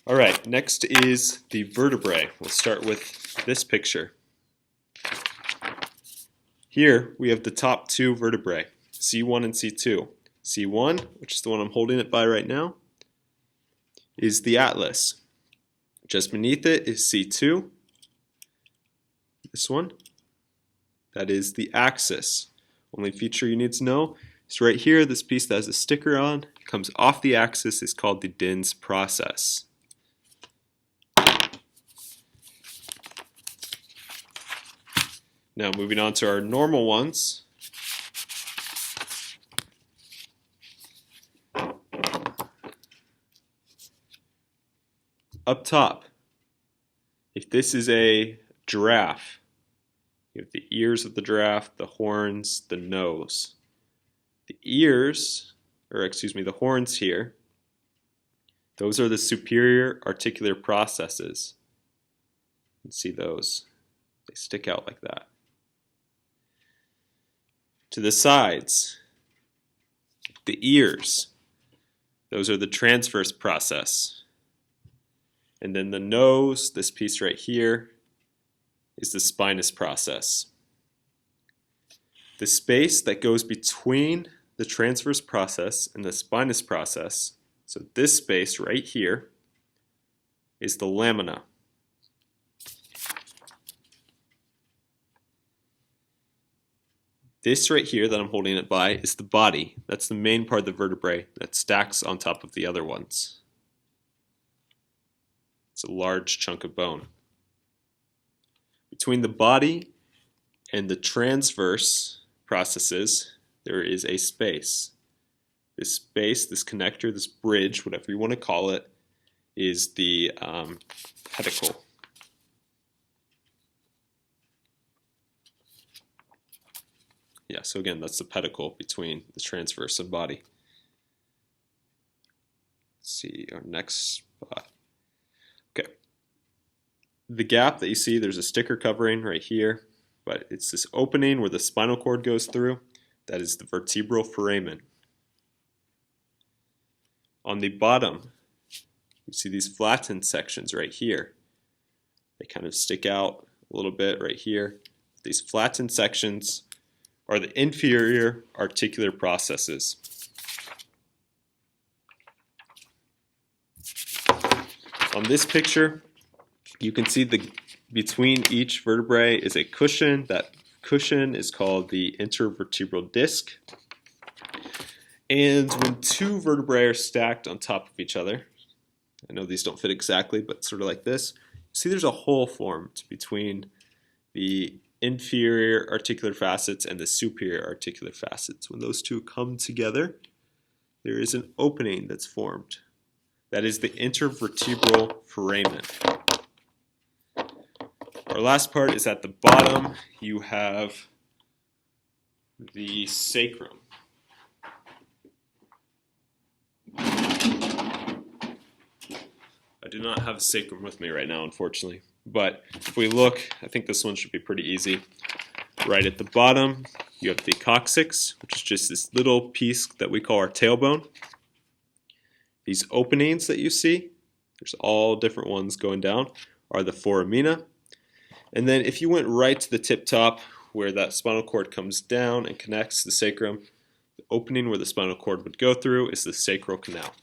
Alright, next is the vertebrae. We'll start with this picture. Here we have the top two vertebrae, C1 and C2. C1, which is the one I'm holding it by right now, is the atlas. Just beneath it is C2, this one. That is the axis. Only feature you need to know is right here, this piece that has a sticker on, comes off the axis, is called the Din's process. Now moving on to our normal ones. Up top, if this is a giraffe, you have the ears of the giraffe, the horns, the nose. The ears, the horns here, those are the superior articular processes. You can see those. They stick out like that. To the sides, the ears, those are the transverse process. And then the nose, this piece right here, is the spinous process. The space that goes between the transverse process and the spinous process, so this space right here, is the lamina. This right here that I'm holding it by is the body. That's the main part of the vertebrae that stacks on top of the other ones. It's a large chunk of bone. Between the body and the transverse processes, there is a space. This space, this connector, this bridge, whatever you want to call it, is the pedicle. Yeah, so again, that's the pedicle between the transverse and body. Let's see our next spot. Okay. The gap that you see, there's a sticker covering right here, but it's this opening where the spinal cord goes through. That is the vertebral foramen. On the bottom, you see these flattened sections right here. They kind of stick out a little bit right here. These flattened sections are the inferior articular processes. On this picture, you can see between each vertebrae is a cushion. That cushion is called the intervertebral disc. And when two vertebrae are stacked on top of each other, I know these don't fit exactly, but sort of like this, see there's a hole formed between the inferior articular facets and the superior articular facets. When those two come together, there is an opening that's formed. That is the intervertebral foramen. Our last part is at the bottom. You have the sacrum. I do not have a sacrum with me right now, unfortunately. But if we look, I think this one should be pretty easy. Right at the bottom, you have the coccyx, which is just this little piece that we call our tailbone. These openings that you see, there's all different ones going down, are the foramina. And then if you went right to the tip top, where that spinal cord comes down and connects the sacrum, the opening where the spinal cord would go through is the sacral canal.